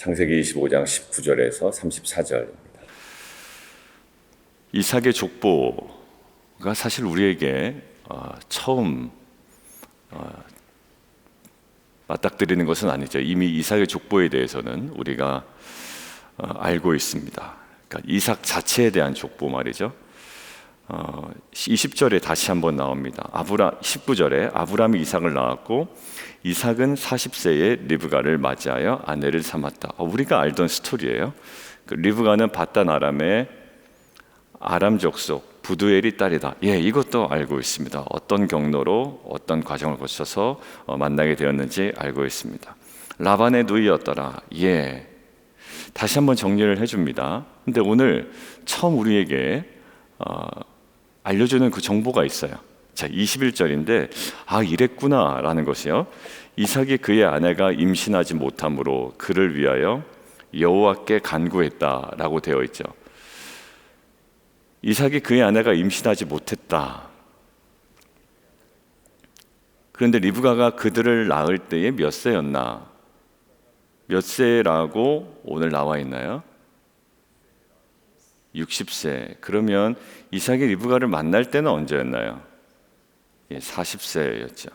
창세기 25장 19절에서 34절입니다. 이삭의 족보가 사실 우리에게 처음 맞닥뜨리는 것은 아니죠. 이미 이삭의 족보에 대해서는 우리가 알고 있습니다. 그러니까 이삭 자체에 대한 족보 말이죠. 20절에 다시 한번 나옵니다. 19절에 아브라함이 이삭을 낳았고 이삭은 40세에 리브가를 맞이하여 아내를 삼았다. 우리가 알던 스토리예요. 리브가는 바단 아람의 아람 족속 부두엘이 딸이다. 이것도 알고 있습니다. 어떤 경로로 어떤 과정을 거쳐서 만나게 되었는지 알고 있습니다. 라반의 누이였더라. 다시 한번 정리를 해줍니다. 근데 오늘 처음 우리에게 알려주는 그 정보가 있어요. 자, 21절인데 이랬구나 라는 것이요. 이삭이 그의 아내가 임신하지 못함으로 그를 위하여 여호와께 간구했다라고 되어 있죠. 이삭이 그의 아내가 임신하지 못했다. 그런데 리브가가 그들을 낳을 때에 몇 세였나? 몇 세라고 오늘 나와 있나요? 60세. 그러면 이삭이 리브가를 만날 때는 언제였나요? 40세였죠.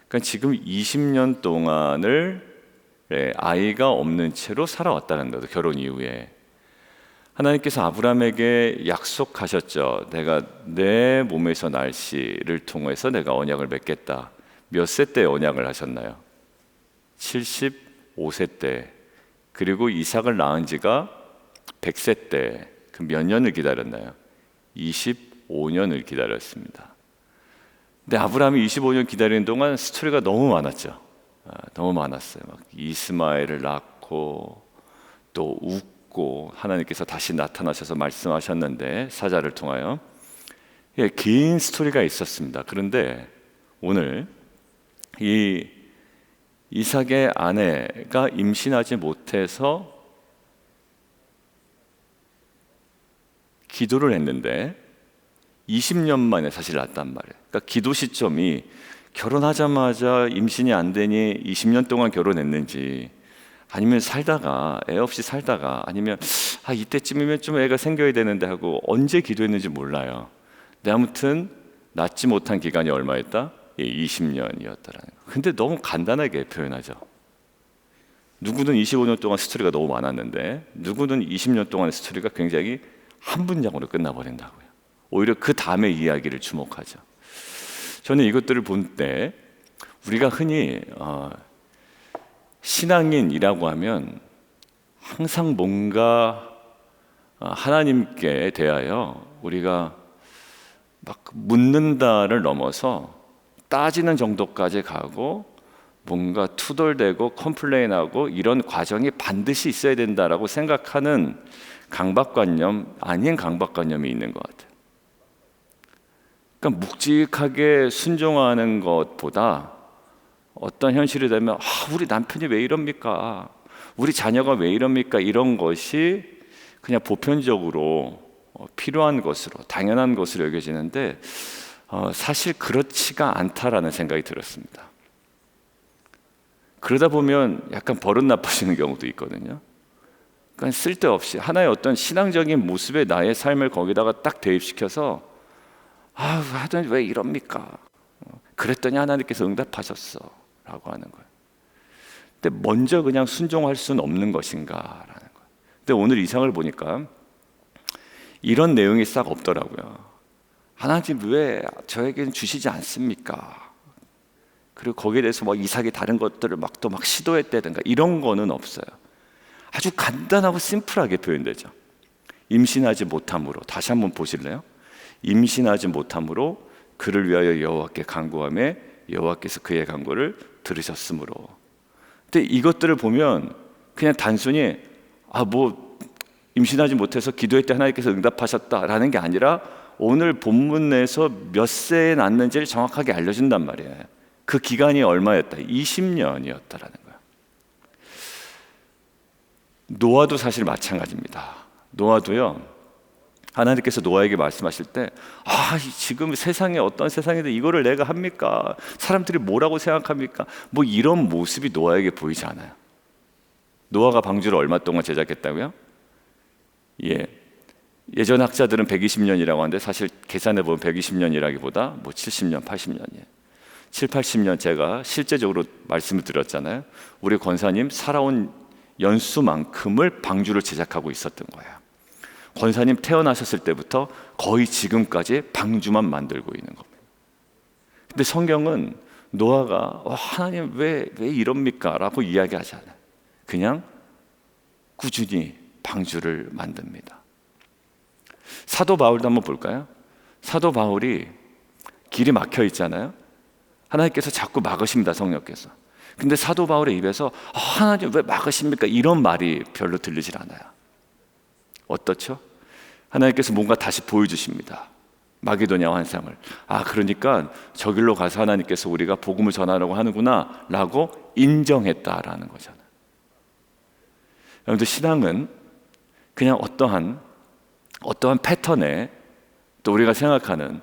그러니까 지금 20년 동안을 아이가 없는 채로 살아왔다는 거죠. 결혼 이후에. 하나님께서 아브라함에게 약속하셨죠. 내가 내 몸에서 날 씨를 통해서 내가 언약을 맺겠다. 몇 세 때 언약을 하셨나요? 75세 때. 그리고 이삭을 낳은 지가 100세 때. 그 몇 년을 기다렸나요? 25년을 기다렸습니다. 근데 아브라함이 25년 기다리는 동안 스토리가 너무 많았죠. 너무 많았어요. 막 이스마엘을 낳고 또 웃고 하나님께서 다시 나타나셔서 말씀하셨는데 사자를 통하여 긴 스토리가 있었습니다. 그런데 오늘 이 이삭의 아내가 임신하지 못해서 기도를 했는데 20년 만에 사실 낳았단 말이에요. 그러니까 기도 시점이 결혼하자마자 임신이 안 되니 20년 동안 결혼했는지 아니면 살다가 애 없이 살다가 아니면 이때쯤이면 좀 애가 생겨야 되는데 하고 언제 기도했는지 몰라요. 근데 아무튼 낳지 못한 기간이 얼마였다? 20년이었다라는 거. 근데 너무 간단하게 표현하죠. 누구는 25년 동안 스토리가 너무 많았는데 누구는 20년 동안의 스토리가 굉장히 한 문장으로 끝나버린다고요. 오히려 그 다음의 이야기를 주목하죠. 저는 이것들을 볼 때 우리가 흔히 신앙인이라고 하면 항상 뭔가 하나님께 대하여 우리가 막 묻는다를 넘어서 따지는 정도까지 가고 뭔가 투덜대고 컴플레인하고 이런 과정이 반드시 있어야 된다라고 생각하는 강박관념 아닌 강박관념이 있는 것 같아요. 그러니까 묵직하게 순종하는 것보다 어떤 현실이 되면 우리 남편이 왜 이럽니까? 우리 자녀가 왜 이럽니까? 이런 것이 그냥 보편적으로 필요한 것으로 당연한 것으로 여겨지는데 사실 그렇지가 않다라는 생각이 들었습니다. 그러다 보면 약간 버릇 나빠지는 경우도 있거든요. 그러니까 쓸데없이 하나의 어떤 신앙적인 모습의 나의 삶을 거기다가 딱 대입시켜서 하더니 왜 이럽니까? 그랬더니 하나님께서 응답하셨어 라고 하는 거예요. 근데 먼저 그냥 순종할 수는 없는 것인가 라는 거예요. 근데 오늘 이상을 보니까 이런 내용이 싹 없더라고요. 하나님 왜 저에게는 주시지 않습니까? 그리고 거기에 대해서 이삭이 다른 것들을 막 시도했다든가 이런 거는 없어요. 아주 간단하고 심플하게 표현되죠. 임신하지 못함으로. 다시 한번 보실래요? 임신하지 못함으로 그를 위하여 여호와께 간구하며 여호와께서 그의 간구를 들으셨으므로. 근데 이것들을 보면 그냥 단순히 임신하지 못해서 기도했더니 하나님께서 응답하셨다라는 게 아니라 오늘 본문에서 몇 세에 낳는지를 정확하게 알려준단 말이에요. 그 기간이 얼마였다? 20년이었다라는 거예요. 노아도 사실 마찬가지입니다. 노아도요, 하나님께서 노아에게 말씀하실 때 지금 세상에 어떤 세상인데 이거를 내가 합니까? 사람들이 뭐라고 생각합니까? 이런 모습이 노아에게 보이지 않아요. 노아가 방주를 얼마 동안 제작했다고요? 예전 학자들은 120년이라고 하는데 사실 계산해 보면 120년이라기보다 뭐 70년, 80년이에요. 7, 80년 제가 실제적으로 말씀을 드렸잖아요. 우리 권사님 살아온 연수만큼을 방주를 제작하고 있었던 거예요. 권사님 태어나셨을 때부터 거의 지금까지 방주만 만들고 있는 겁니다. 근데 성경은 노아가 하나님 왜 이럽니까? 라고 이야기하지 않아요. 그냥 꾸준히 방주를 만듭니다. 사도 바울도 한번 볼까요? 사도 바울이 길이 막혀 있잖아요. 하나님께서 자꾸 막으십니다, 성령께서. 근데 사도 바울의 입에서 하나님 왜 막으십니까? 이런 말이 별로 들리질 않아요. 어떻죠? 하나님께서 뭔가 다시 보여주십니다. 마게도냐 환상을. 그러니까 저 길로 가서 하나님께서 우리가 복음을 전하려고 하는구나 라고 인정했다라는 거잖아요. 여러분들, 신앙은 그냥 어떠한 패턴에 또 우리가 생각하는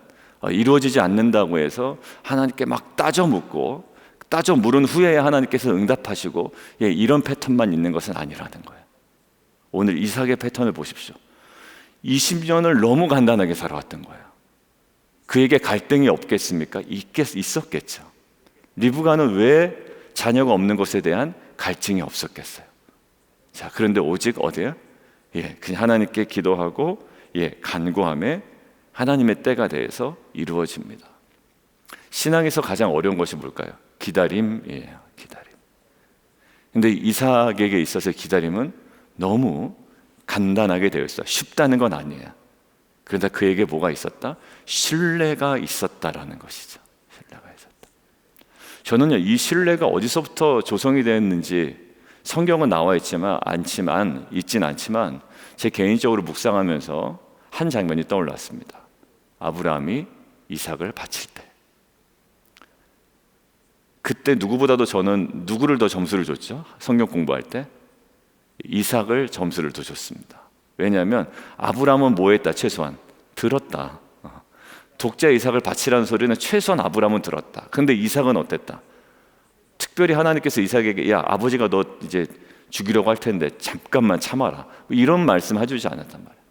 이루어지지 않는다고 해서 하나님께 막 따져 묻고 따져 물은 후에 하나님께서 응답하시고 이런 패턴만 있는 것은 아니라는 거예요. 오늘 이삭의 패턴을 보십시오. 20년을 너무 간단하게 살아왔던 거예요. 그에게 갈등이 없겠습니까? 있었겠죠. 리브가는 왜 자녀가 없는 것에 대한 갈증이 없었겠어요? 자, 그런데 오직 어디요? 그냥 하나님께 기도하고 간구함에 하나님의 때가 대해서 이루어집니다. 신앙에서 가장 어려운 것이 뭘까요? 기다림이에요. 기다림. 근데 이삭에게 있어서 기다림은 너무 간단하게 되어 있어요. 쉽다는 건 아니에요. 그런데 그에게 뭐가 있었다? 신뢰가 있었다라는 것이죠. 신뢰가 있었다. 저는요, 이 신뢰가 어디서부터 조성이 되었는지 성경은 나와 있진 않지만 제 개인적으로 묵상하면서 한 장면이 떠올랐습니다. 아브라함이 이삭을 바칠 때, 그때 누구보다도 저는 누구를 더 점수를 줬죠? 성경 공부할 때 이삭을 점수를 더 줬습니다. 왜냐하면 아브라함은 뭐 했다? 최소한 들었다. 독자 이삭을 바치라는 소리는 최소한 아브라함은 들었다. 근데 이삭은 어땠다? 특별히 하나님께서 이삭에게 아버지가 너 이제 죽이려고 할 텐데 잠깐만 참아라, 이런 말씀 해주지 않았단 말이에요.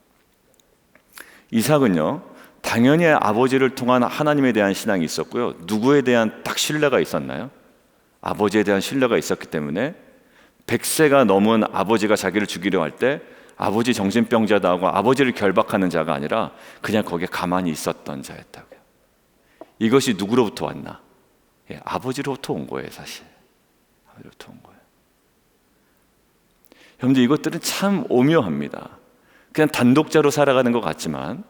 이삭은요, 당연히 아버지를 통한 하나님에 대한 신앙이 있었고요. 누구에 대한 딱 신뢰가 있었나요? 아버지에 대한 신뢰가 있었기 때문에 100세가 넘은 아버지가 자기를 죽이려 할 때 아버지 정신병자다 하고 아버지를 결박하는 자가 아니라 그냥 거기에 가만히 있었던 자였다고요. 이것이 누구로부터 왔나? 아버지로부터 온 거예요. 사실 아버지로부터 온 거예요. 여러분들, 이것들은 참 오묘합니다. 그냥 단독자로 살아가는 것 같지만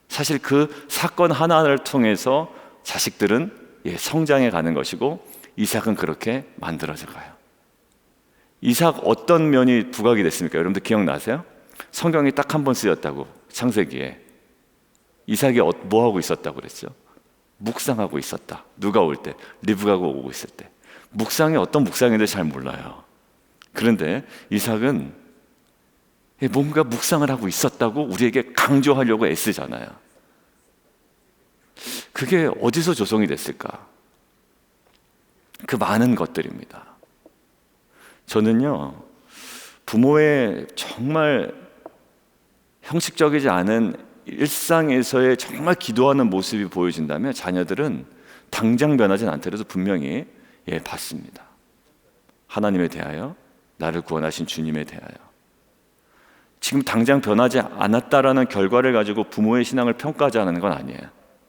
사실 그 사건 하나를 통해서 자식들은 성장해 가는 것이고 이삭은 그렇게 만들어져 가요. 이삭 어떤 면이 부각이 됐습니까? 여러분들 기억나세요? 성경이 딱 한 번 쓰였다고, 창세기에. 이삭이 뭐 하고 있었다고 그랬죠? 묵상하고 있었다. 누가 올 때? 리브가가 오고 있을 때. 묵상이 어떤 묵상인지 잘 몰라요. 그런데 이삭은 뭔가 묵상을 하고 있었다고 우리에게 강조하려고 애쓰잖아요. 그게 어디서 조성이 됐을까? 그 많은 것들입니다. 저는요, 부모의 정말 형식적이지 않은 일상에서의 정말 기도하는 모습이 보여진다면 자녀들은 당장 변하진 않더라도 분명히 받습니다. 하나님에 대하여, 나를 구원하신 주님에 대하여. 지금 당장 변하지 않았다라는 결과를 가지고 부모의 신앙을 평가하자는 건 아니에요.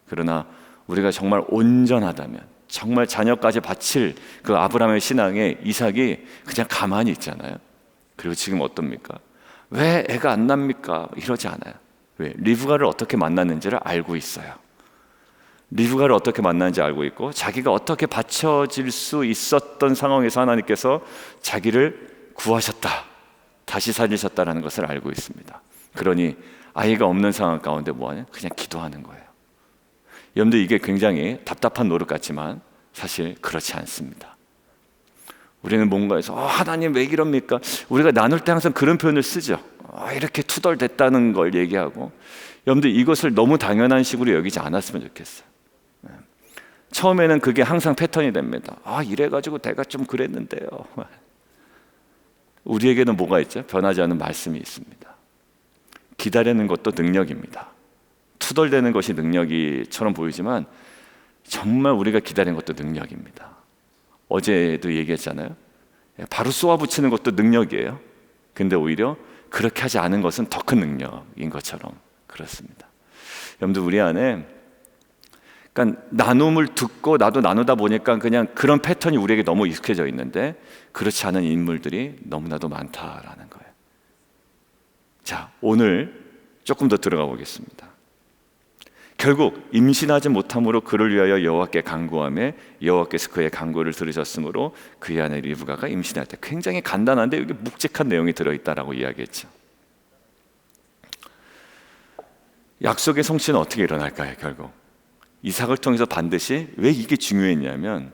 그러나 우리가 정말 온전하다면, 정말 자녀까지 바칠 그 아브라함의 신앙에 이삭이 그냥 가만히 있잖아요. 그리고 지금 어떻습니까? 왜 애가 안 납니까? 이러지 않아요. 왜? 리브가를 어떻게 만났는지를 알고 있어요. 리브가를 어떻게 만났는지 알고 있고, 자기가 어떻게 바쳐질 수 있었던 상황에서 하나님께서 자기를 구하셨다, 다시 살리셨다라는 것을 알고 있습니다. 그러니 아이가 없는 상황 가운데 뭐하냐? 그냥 기도하는 거예요. 여러분들, 이게 굉장히 답답한 노릇 같지만 사실 그렇지 않습니다. 우리는 뭔가에서 하나님 왜 이럽니까? 우리가 나눌 때 항상 그런 표현을 쓰죠. 이렇게 투덜댔다는 걸 얘기하고. 여러분들, 이것을 너무 당연한 식으로 여기지 않았으면 좋겠어요. 처음에는 그게 항상 패턴이 됩니다. 이래가지고 내가 좀 그랬는데요. 우리에게는 뭐가 있죠? 변하지 않는 말씀이 있습니다. 기다리는 것도 능력입니다. 투덜대는 것이 능력이처럼 보이지만 정말 우리가 기다리는 것도 능력입니다. 어제도 얘기했잖아요. 바로 쏘아붙이는 것도 능력이에요. 근데 오히려 그렇게 하지 않은 것은 더 큰 능력인 것처럼 그렇습니다. 여러분들, 우리 안에 그러니까 나눔을 듣고 나도 나누다 보니까 그냥 그런 패턴이 우리에게 너무 익숙해져 있는데 그렇지 않은 인물들이 너무나도 많다라는 거예요. 자, 오늘 조금 더 들어가 보겠습니다. 결국 임신하지 못함으로 그를 위하여 여호와께 간구하며 여호와께서 그의 간구를 들으셨으므로 그의 아내 리브가가 임신할 때, 굉장히 간단한데 여기 묵직한 내용이 들어있다라고 이야기했죠. 약속의 성취는 어떻게 일어날까요? 결국 이삭을 통해서 반드시, 왜 이게 중요했냐면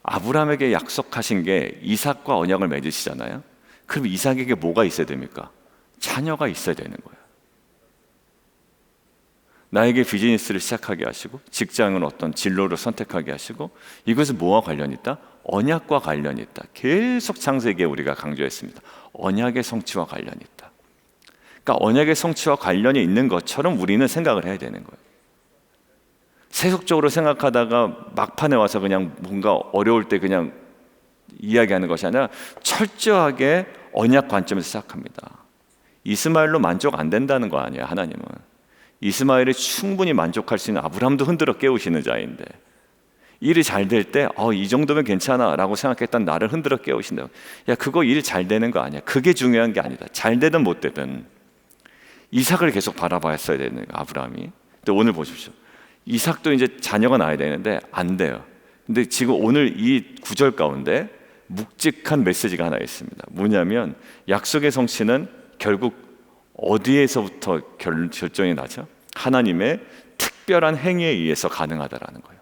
아브라함에게 약속하신 게 이삭과 언약을 맺으시잖아요. 그럼 이삭에게 뭐가 있어야 됩니까? 자녀가 있어야 되는 거예요. 나에게 비즈니스를 시작하게 하시고 직장을 어떤 진로를 선택하게 하시고, 이것은 뭐와 관련이 있다? 언약과 관련이 있다. 계속 창세기에 우리가 강조했습니다. 언약의 성취와 관련이 있다. 그러니까 언약의 성취와 관련이 있는 것처럼 우리는 생각을 해야 되는 거예요. 세속적으로 생각하다가 막판에 와서 그냥 뭔가 어려울 때 그냥 이야기하는 것이 아니라 철저하게 언약 관점에서 시작합니다. 이스마엘로 만족 안 된다는 거 아니에요. 하나님은 이스마엘이 충분히 만족할 수 있는, 아브라함도 흔들어 깨우시는 자인데 일이 잘 될 때 이 정도면 괜찮아 라고 생각했던 나를 흔들어 깨우신다고. 야, 그거 일 잘 되는 거 아니야. 그게 중요한 게 아니다. 잘 되든 못 되든 이삭을 계속 바라봤어야 되는 거예요, 아브라함이. 근데 오늘 보십시오. 이삭도 이제 자녀가 나야 되는데 안 돼요. 근데 지금 오늘 이 구절 가운데 묵직한 메시지가 하나 있습니다. 뭐냐면 약속의 성취는 결국 어디에서부터 결정이 나죠? 하나님의 특별한 행위에 의해서 가능하다라는 거예요.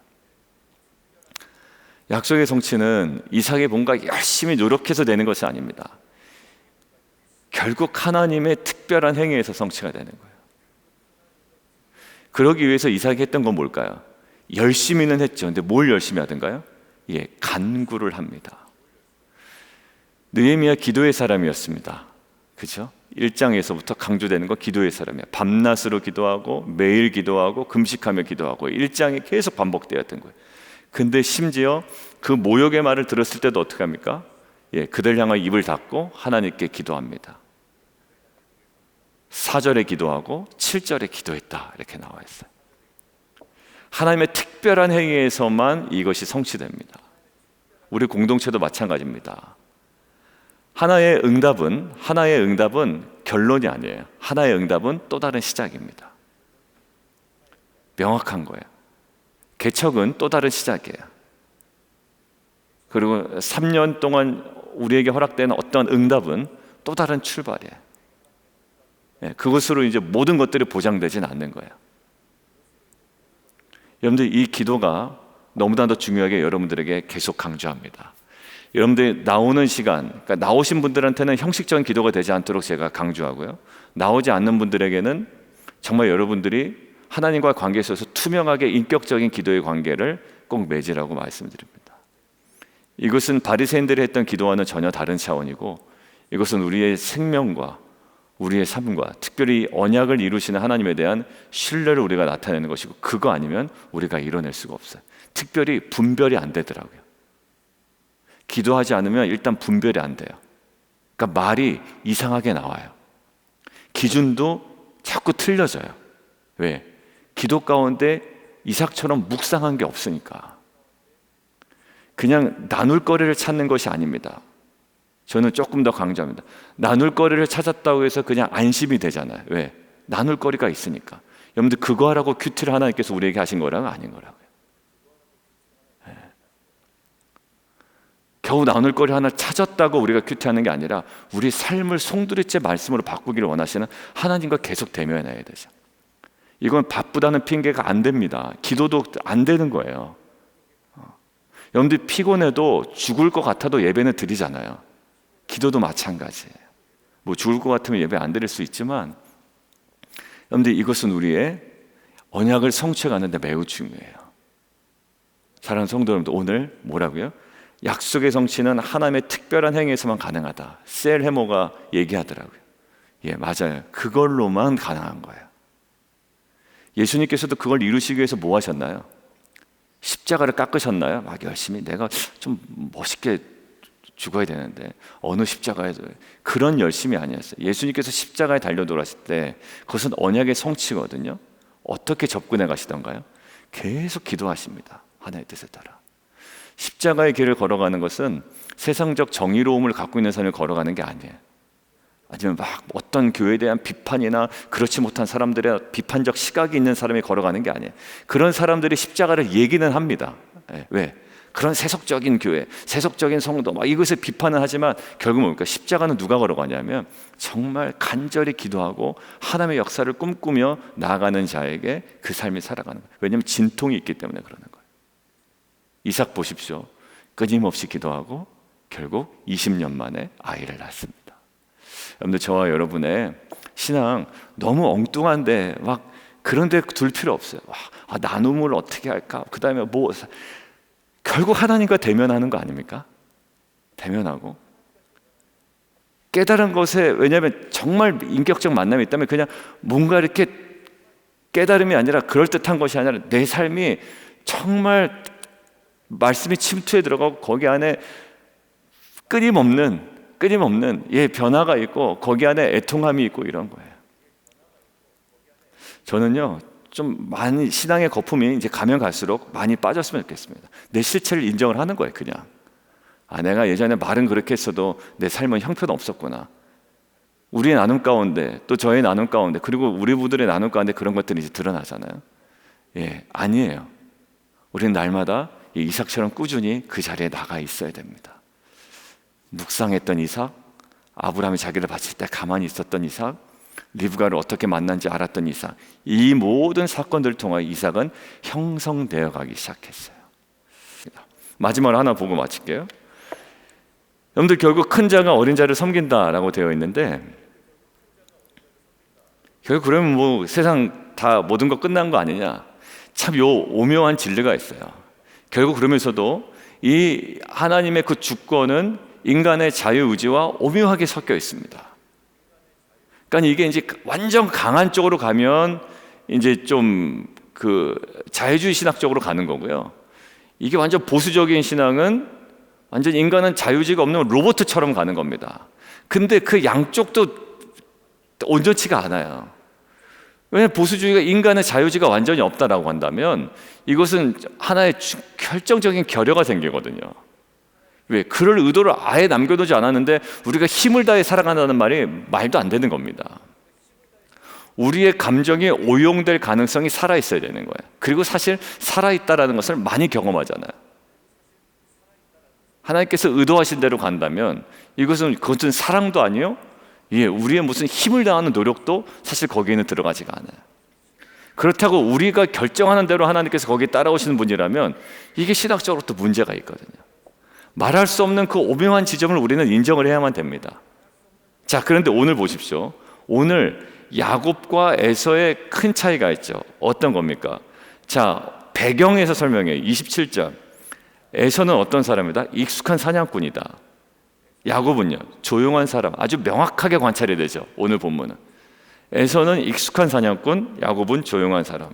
약속의 성취는 이삭이 뭔가 열심히 노력해서 되는 것이 아닙니다. 결국 하나님의 특별한 행위에서 성취가 되는 거예요. 그러기 위해서 이삭이 했던 건 뭘까요? 열심히는 했죠. 근데 뭘 열심히 하던가요? 간구를 합니다. 느헤미야 기도의 사람이었습니다. 그렇죠? 1장에서부터 강조되는 거 기도의 사람이야. 밤낮으로 기도하고 매일 기도하고 금식하며 기도하고 1장에 계속 반복되었던 거예요. 근데 심지어 그 모욕의 말을 들었을 때도 어떻게 합니까? 그들 향하여 입을 닫고 하나님께 기도합니다. 4절에 기도하고 7절에 기도했다, 이렇게 나와 있어요. 하나님의 특별한 행위에서만 이것이 성취됩니다. 우리 공동체도 마찬가지입니다. 하나의 응답은 결론이 아니에요. 하나의 응답은 또 다른 시작입니다. 명확한 거예요. 개척은 또 다른 시작이에요. 그리고 3년 동안 우리에게 허락되는 어떤 응답은 또 다른 출발이에요. 그것으로 이제 모든 것들이 보장되지는 않는 거예요. 여러분들, 이 기도가 너무나 중요하게 여러분들에게 계속 강조합니다. 여러분들 나오는 시간, 그러니까 나오신 분들한테는 형식적인 기도가 되지 않도록 제가 강조하고요. 나오지 않는 분들에게는 정말 여러분들이 하나님과의 관계에 있어서 투명하게 인격적인 기도의 관계를 꼭 맺으라고 말씀드립니다. 이것은 바리새인들이 했던 기도와는 전혀 다른 차원이고, 이것은 우리의 생명과 우리의 삶과 특별히 언약을 이루시는 하나님에 대한 신뢰를 우리가 나타내는 것이고, 그거 아니면 우리가 이뤄낼 수가 없어요. 특별히 분별이 안 되더라고요. 기도하지 않으면 일단 분별이 안 돼요. 그러니까 말이 이상하게 나와요. 기준도 자꾸 틀려져요. 왜? 기도 가운데 이삭처럼 묵상한 게 없으니까. 그냥 나눌 거리를 찾는 것이 아닙니다. 저는 조금 더 강조합니다. 나눌 거리를 찾았다고 해서 그냥 안심이 되잖아요. 왜? 나눌 거리가 있으니까. 여러분들, 그거 하라고 큐티를 하나님께서 우리에게 하신 거라고 아닌 거라고요. 겨우 나눌 거리 하나 찾았다고 우리가 큐티하는 게 아니라 우리 삶을 송두리째 말씀으로 바꾸기를 원하시는 하나님과 계속 대면해야 되죠. 이건 바쁘다는 핑계가 안 됩니다. 기도도 안 되는 거예요. 여러분들, 피곤해도 죽을 것 같아도 예배는 드리잖아요. 기도도 마찬가지예요. 뭐 죽을 것 같으면 예배 안 드릴 수 있지만, 여러분들, 이것은 우리의 언약을 성취해 가는데 매우 중요해요. 사랑하는 성도 여러분들, 오늘 뭐라고요? 약속의 성취는 하나님의 특별한 행위에서만 가능하다. 셀 해모가 얘기하더라고요. 예, 맞아요. 그걸로만 가능한 거예요. 예수님께서도 그걸 이루시기 위해서 뭐 하셨나요? 십자가를 깎으셨나요? 막 열심히 내가 좀 멋있게 죽어야 되는데 어느 십자가에 그런 열심이 아니었어요. 예수님께서 십자가에 달려 돌아가실 때 그것은 언약의 성취거든요. 어떻게 접근해 가시던가요? 계속 기도하십니다. 하나님의 뜻에 따라. 십자가의 길을 걸어가는 것은 세상적 정의로움을 갖고 있는 사람이 걸어가는 게 아니에요. 아니면 막 어떤 교회에 대한 비판이나 그렇지 못한 사람들의 비판적 시각이 있는 사람이 걸어가는 게 아니에요. 그런 사람들이 십자가를 얘기는 합니다. 왜? 그런 세속적인 교회, 세속적인 성도 막 이것을 비판은 하지만 결국 뭡니까? 십자가는 누가 걸어가냐면 정말 간절히 기도하고 하나님의 역사를 꿈꾸며 나아가는 자에게 그 삶이 살아가는 거예요. 왜냐하면 진통이 있기 때문에 그러는 거예요. 이삭 보십시오. 끊임없이 기도하고 결국 20년 만에 아이를 낳습니다. 여러분들, 저와 여러분의 신앙 너무 엉뚱한데 막 그런 데 둘 필요 없어요. 나눔을 어떻게 할까? 그 다음에 뭐 결국 하나님과 대면하는 거 아닙니까? 대면하고 깨달은 것에, 왜냐하면 정말 인격적 만남이 있다면 그냥 뭔가 이렇게 깨달음이 아니라 그럴듯한 것이 아니라 내 삶이 정말 말씀이 침투해 들어가고 거기 안에 끊임없는 변화가 있고 거기 안에 애통함이 있고 이런 거예요. 저는요 좀 많이 신앙의 거품이 이제 가면 갈수록 많이 빠졌으면 좋겠습니다. 내 실체를 인정을 하는 거예요. 그냥 내가 예전에 말은 그렇게 했어도 내 삶은 형편 없었구나. 우리의 나눔 가운데 또 저의 나눔 가운데 그리고 우리 부들의 나눔 가운데 그런 것들이 이제 드러나잖아요. 예, 아니에요. 우리는 날마다 이삭처럼 꾸준히 그 자리에 나가 있어야 됩니다. 묵상했던 이삭, 아브라함이 자기를 바칠 때 가만히 있었던 이삭, 리브가를 어떻게 만난지 알았던 이삭, 이 모든 사건들을 통하여 이삭은 형성되어 가기 시작했어요. 마지막으로 하나 보고 마칠게요. 여러분들, 결국 큰 자가 어린 자를 섬긴다라고 되어 있는데 결국 그러면 뭐 세상 다 모든 거 끝난 거 아니냐? 참 요 오묘한 진리가 있어요. 결국 그러면서도 이 하나님의 그 주권은 인간의 자유의지와 오묘하게 섞여 있습니다. 그러니까 이게 이제 완전 강한 쪽으로 가면 이제 좀 그 자유주의 신학 쪽으로 가는 거고요. 이게 완전 보수적인 신앙은 완전 인간은 자유의지가 없는 로봇처럼 가는 겁니다. 근데 그 양쪽도 온전치가 않아요. 왜냐하면 보수주의가 인간의 자유의지가 완전히 없다라고 한다면 이것은 하나의 결정적인 결여가 생기거든요. 왜? 그럴 의도를 아예 남겨두지 않았는데 우리가 힘을 다해 살아간다는 말이 말도 안 되는 겁니다. 우리의 감정이 오용될 가능성이 살아있어야 되는 거예요. 그리고 사실 살아있다라는 것을 많이 경험하잖아요. 하나님께서 의도하신 대로 간다면 그것은 사랑도 아니요, 우리의 무슨 힘을 다하는 노력도 사실 거기에는 들어가지가 않아요. 그렇다고 우리가 결정하는 대로 하나님께서 거기에 따라오시는 분이라면 이게 신학적으로 또 문제가 있거든요. 말할 수 없는 그 오묘한 지점을 우리는 인정을 해야만 됩니다. 자, 그런데 오늘 보십시오. 오늘 야곱과 에서의 큰 차이가 있죠. 어떤 겁니까? 자, 배경에서 설명해요. 27절. 에서는 어떤 사람이다? 익숙한 사냥꾼이다. 야곱은요, 조용한 사람. 아주 명확하게 관찰이 되죠. 오늘 본문은 에서는 익숙한 사냥꾼, 야곱은 조용한 사람.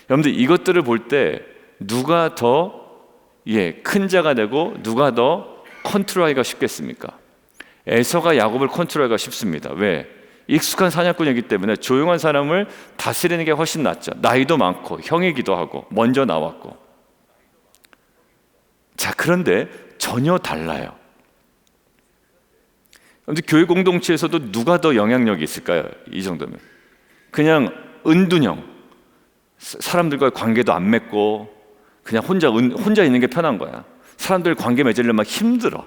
여러분들, 이것들을 볼 때 누가 더 큰 자가 되고 누가 더 컨트롤하기가 쉽겠습니까? 에서가 야곱을 컨트롤하기가 쉽습니다. 왜? 익숙한 사냥꾼이기 때문에 조용한 사람을 다스리는 게 훨씬 낫죠. 나이도 많고 형이기도 하고 먼저 나왔고. 자, 그런데 전혀 달라요. 교회 공동체에서도 누가 더 영향력이 있을까요? 이 정도면 그냥 은둔형, 사람들과의 관계도 안 맺고 그냥 혼자 있는 게 편한 거야. 사람들 관계 맺으려면 힘들어.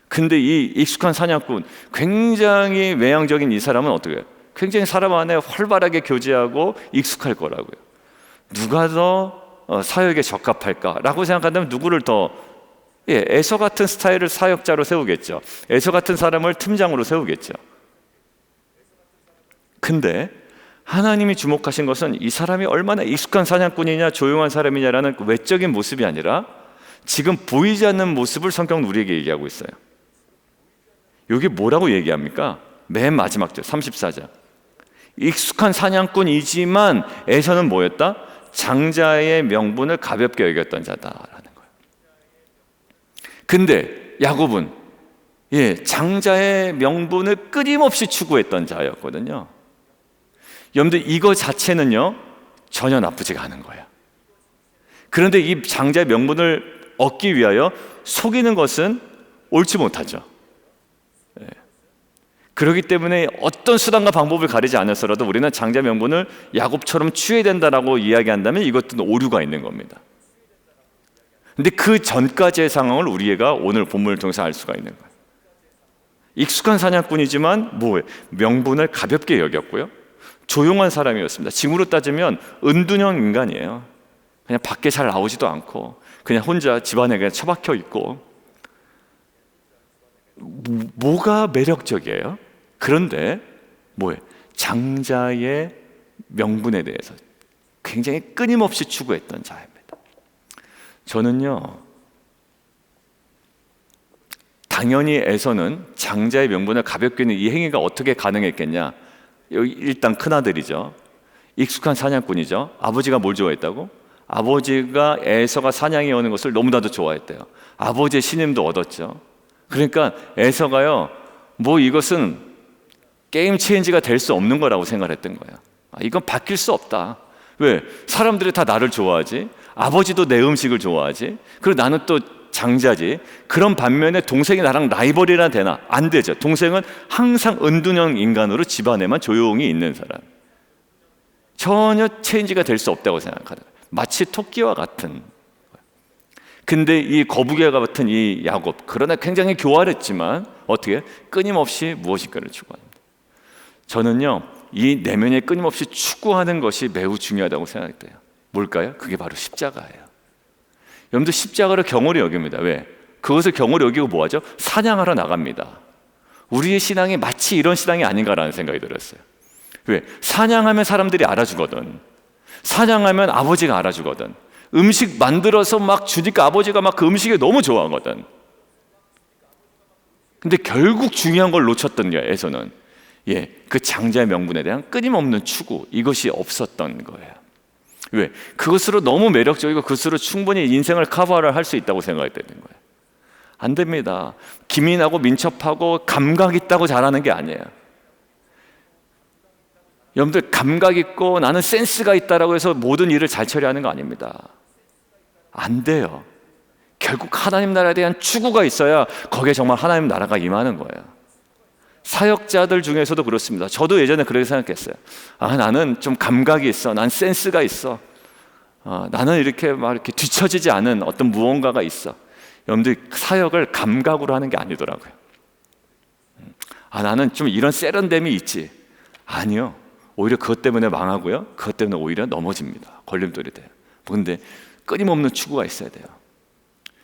근데 이 익숙한 사냥꾼, 굉장히 외향적인 이 사람은 어떻게 해요? 굉장히 사람 안에 활발하게 교제하고 익숙할 거라고요. 누가 더 사역에 적합할까라고 생각한다면 누구를 더 에서 같은 스타일을 사역자로 세우겠죠. 에서 같은 사람을 팀장으로 세우겠죠. 근데 하나님이 주목하신 것은 이 사람이 얼마나 익숙한 사냥꾼이냐 조용한 사람이냐라는 외적인 모습이 아니라 지금 보이지 않는 모습을 성경은 우리에게 얘기하고 있어요. 여기 뭐라고 얘기합니까? 맨 마지막 절 34절. 익숙한 사냥꾼이지만 에서는 뭐였다? 장자의 명분을 가볍게 여겼던 자다라는 거예요. 근데 야곱은 장자의 명분을 끊임없이 추구했던 자였거든요. 여러분들 이거 자체는요 전혀 나쁘지가 않은 거예요. 그런데 이 장자의 명분을 얻기 위하여 속이는 것은 옳지 못하죠. 그렇기 때문에 어떤 수단과 방법을 가리지 않았어라도 우리는 장자 명분을 야곱처럼 취해야 된다라고 이야기한다면 이것도 오류가 있는 겁니다. 근데 그 전까지의 상황을 우리가 오늘 본문을 통해서 알 수가 있는 거예요. 익숙한 사냥꾼이지만 명분을 가볍게 여겼고요. 조용한 사람이었습니다. 지금으로 따지면 은둔형 인간이에요. 그냥 밖에 잘 나오지도 않고 그냥 혼자 집안에 그냥 처박혀 있고. 뭐가 매력적이에요? 그런데 장자의 명분에 대해서 굉장히 끊임없이 추구했던 자입니다. 저는요 당연히 에서는 장자의 명분을 가볍게 여기는 이 행위가 어떻게 가능했겠냐. 여기 일단 큰아들이죠. 익숙한 사냥꾼이죠. 아버지가 뭘 좋아했다고? 아버지가 에서가 사냥해 오는 것을 너무나도 좋아했대요. 아버지의 신임도 얻었죠. 그러니까 에서가요 이것은 게임 체인지가 될 수 없는 거라고 생각을 했던 거예요. 이건 바뀔 수 없다. 왜? 사람들이 다 나를 좋아하지, 아버지도 내 음식을 좋아하지, 그리고 나는 또 장자지. 그런 반면에 동생이 나랑 라이벌이라 되나? 안 되죠. 동생은 항상 은둔형 인간으로 집안에만 조용히 있는 사람, 전혀 체인지가 될 수 없다고 생각하는 거예요. 마치 토끼와 같은. 근데 이 거북이와 같은 이 야곱, 그러나 굉장히 교활했지만 어떻게? 끊임없이 무엇인가를 추구합니다. 저는요 이 내면에 끊임없이 추구하는 것이 매우 중요하다고 생각돼요. 뭘까요? 그게 바로 십자가예요. 여러분들 십자가를 경홀히 여깁니다. 왜? 그것을 경홀히 여기고 뭐하죠? 사냥하러 나갑니다. 우리의 신앙이 마치 이런 신앙이 아닌가라는 생각이 들었어요. 왜? 사냥하면 사람들이 알아주거든. 사냥하면 아버지가 알아주거든. 음식 만들어서 막 주니까 아버지가 막 그 음식에 너무 좋아하거든. 근데 결국 중요한 걸 놓쳤던 거예요. 에서는 그 장자의 명분에 대한 끊임없는 추구, 이것이 없었던 거예요. 왜? 그것으로 너무 매력적이고 그것으로 충분히 인생을 커버를 할 수 있다고 생각했다는 거예요. 안 됩니다. 기민하고 민첩하고 감각 있다고 잘하는 게 아니에요. 여러분들 감각 있고 나는 센스가 있다라고 해서 모든 일을 잘 처리하는 거 아닙니다. 안 돼요. 결국 하나님 나라에 대한 추구가 있어야 거기에 정말 하나님 나라가 임하는 거예요. 사역자들 중에서도 그렇습니다. 저도 예전에 그렇게 생각했어요. 나는 좀 감각이 있어. 난 센스가 있어. 나는 이렇게 막 이렇게 뒤처지지 않은 어떤 무언가가 있어. 여러분들 사역을 감각으로 하는 게 아니더라고요. 나는 좀 이런 세련됨이 있지. 아니요. 오히려 그것 때문에 망하고요. 그것 때문에 오히려 넘어집니다. 걸림돌이 돼요. 그런데 끊임없는 추구가 있어야 돼요.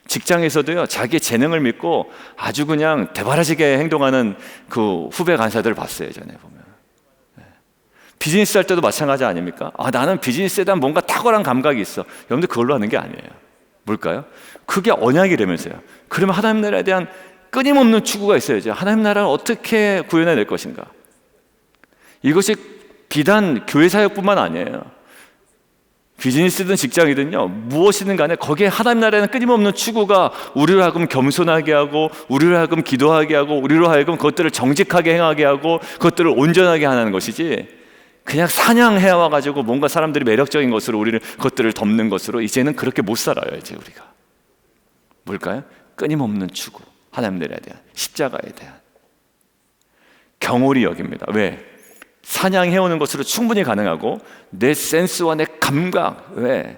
직장에서도요 자기의 재능을 믿고 아주 그냥 대바라지게 행동하는 그 후배 간사들을 봤어요. 예전에 보면. 비즈니스 할 때도 마찬가지 아닙니까? 나는 비즈니스에 대한 뭔가 탁월한 감각이 있어. 여러분들 그걸로 하는 게 아니에요. 뭘까요? 그게 언약이라면서요. 그러면 하나님 나라에 대한 끊임없는 추구가 있어야죠. 하나님 나라를 어떻게 구현해낼 것인가. 이것이 비단 교회 사역뿐만 아니에요. 비즈니스든 직장이든요 무엇이든 간에 거기에 하나님 나라에는 끊임없는 추구가 우리로 하여금 겸손하게 하고, 우리로 하여금 기도하게 하고, 우리로 하여금 그것들을 정직하게 행하게 하고, 그것들을 온전하게 하는 것이지, 그냥 사냥해와가지고 뭔가 사람들이 매력적인 것으로 우리를 그것들을 덮는 것으로 이제는 그렇게 못 살아요. 이제 우리가 뭘까요? 끊임없는 추구, 하나님 나라에 대한, 십자가에 대한 경홀히 여깁니다. 왜? 사냥해오는 것으로 충분히 가능하고 내 센스와 내 감각, 왜?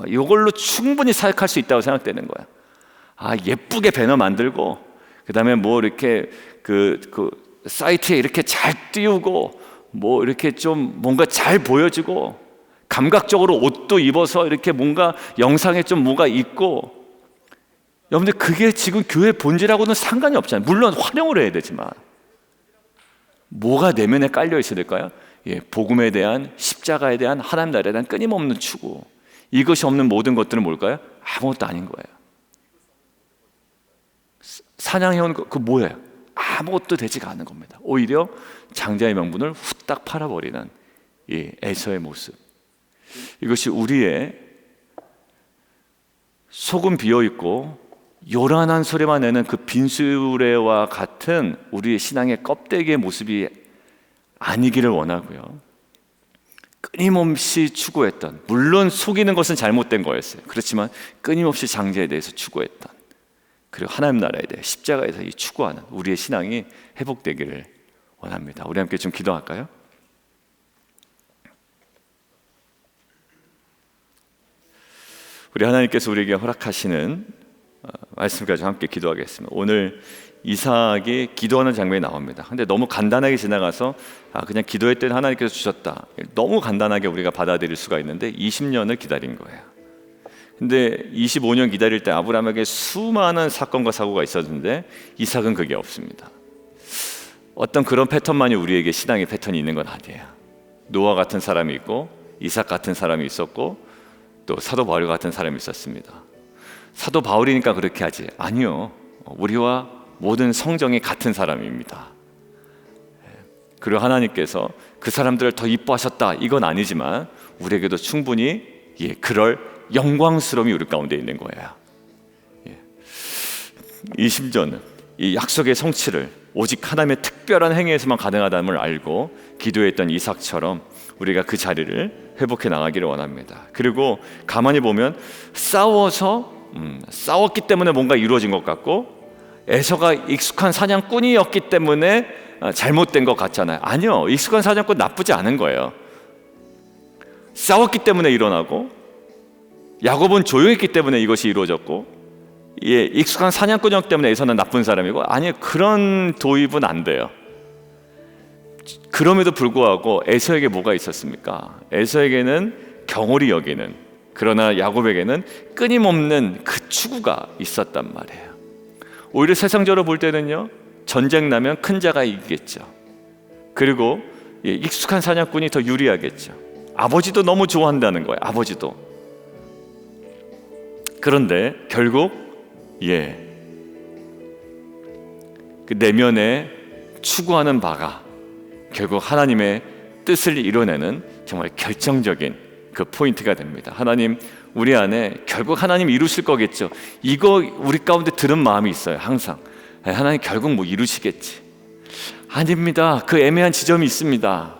이걸로 충분히 사역할 수 있다고 생각되는 거야. 예쁘게 배너 만들고 그 다음에 뭐 이렇게 그 사이트에 이렇게 잘 띄우고 뭐 이렇게 좀 뭔가 잘 보여지고 감각적으로 옷도 입어서 이렇게 뭔가 영상에 좀 뭐가 있고, 여러분들 그게 지금 교회 본질하고는 상관이 없잖아요. 물론 활용을 해야 되지만 뭐가 내면에 깔려 있어야 될까요? 복음에 대한, 십자가에 대한, 하나님 나라에 대한 끊임없는 추구. 이것이 없는 모든 것들은 뭘까요? 아무것도 아닌 거예요. 사냥해온 그 뭐예요? 아무것도 되지가 않은 겁니다. 오히려 장자의 명분을 후딱 팔아버리는 이 에서의 모습, 이것이 우리의 속은 비어있고 요란한 소리만 내는 그 빈수레와 같은 우리의 신앙의 껍데기의 모습이 아니기를 원하고요. 끊임없이 추구했던, 물론 속이는 것은 잘못된 거였어요. 그렇지만 끊임없이 장자에 대해서 추구했던, 그리고 하나님 나라에 대해 십자가에서 이 추구하는 우리의 신앙이 회복되기를 원합니다. 우리 함께 좀 기도할까요? 우리 하나님께서 우리에게 허락하시는 말씀까지 함께 기도하겠습니다. 오늘 이삭이 기도하는 장면이 나옵니다. 근데 너무 간단하게 지나가서 그냥 기도했더니 하나님께서 주셨다, 너무 간단하게 우리가 받아들일 수가 있는데 20년을 기다린 거예요. 근데 25년 기다릴 때 아브라함에게 수많은 사건과 사고가 있었는데 이삭은 그게 없습니다. 어떤 그런 패턴만이 우리에게 신앙의 패턴이 있는 건 아니에요. 노아 같은 사람이 있고 이삭 같은 사람이 있었고 또 사도 바울 같은 사람이 있었습니다. 사도 바울이니까 그렇게 하지, 아니요, 우리와 모든 성정이 같은 사람입니다. 그리고 하나님께서 그 사람들을 더 이뻐하셨다, 이건 아니지만 우리에게도 충분히 그럴 영광스러움이 우리 가운데 있는 거예요. 이 심지어는 이 약속의 성취를 오직 하나님의 특별한 행위에서만 가능하다는 걸 알고 기도했던 이삭처럼 우리가 그 자리를 회복해 나가기를 원합니다. 그리고 가만히 보면 싸웠기 때문에 뭔가 이루어진 것 같고, 에서가 익숙한 사냥꾼이었기 때문에 잘못된 것 같잖아요. 아니요, 익숙한 사냥꾼 나쁘지 않은 거예요. 싸웠기 때문에 일어나고, 야곱은 조용했기 때문에 이것이 이루어졌고, 익숙한 사냥꾼이었기 때문에 에서는 나쁜 사람이고, 아니요, 그런 도입은 안 돼요. 그럼에도 불구하고 에서에게 뭐가 있었습니까? 에서에게는 경홀히 여기는, 그러나 야곱에게는 끊임없는 그 추구가 있었단 말이에요. 오히려 세상적으로 볼 때는요, 전쟁 나면 큰 자가 이기겠죠. 그리고 익숙한 사냥꾼이 더 유리하겠죠. 아버지도 너무 좋아한다는 거예요, 아버지도. 그런데 결국 그 내면에 추구하는 바가 결국 하나님의 뜻을 이뤄내는 정말 결정적인 그 포인트가 됩니다. 하나님, 우리 안에 결국 하나님 이루실 거겠죠. 이거 우리 가운데 들은 마음이 있어요. 항상 하나님 결국 뭐 이루시겠지. 아닙니다. 그 애매한 지점이 있습니다.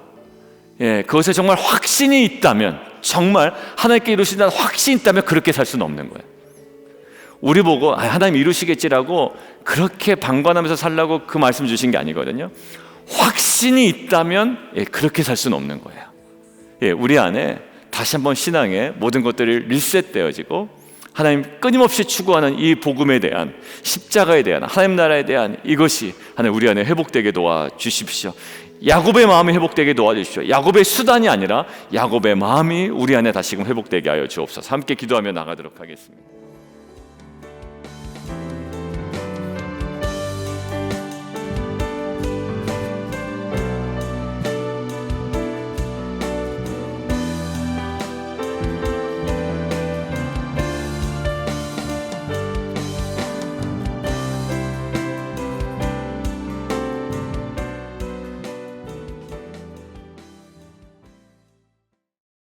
그것에 정말 확신이 있다면, 정말 하나님께 이루신다는 확신이 있다면 그렇게 살 수는 없는 거예요. 우리 보고 하나님 이루시겠지라고 그렇게 방관하면서 살라고 그 말씀 주신 게 아니거든요. 확신이 있다면 그렇게 살 수는 없는 거예요. 우리 안에 다시 한번 신앙의 모든 것들이 리셋되어지고, 하나님 끊임없이 추구하는 이 복음에 대한, 십자가에 대한, 하나님 나라에 대한 이것이 하나님 우리 안에 회복되게 도와주십시오. 야곱의 마음이 회복되게 도와주십시오. 야곱의 수단이 아니라 야곱의 마음이 우리 안에 다시금 회복되게 하여 주옵소서. 함께 기도하며 나가도록 하겠습니다.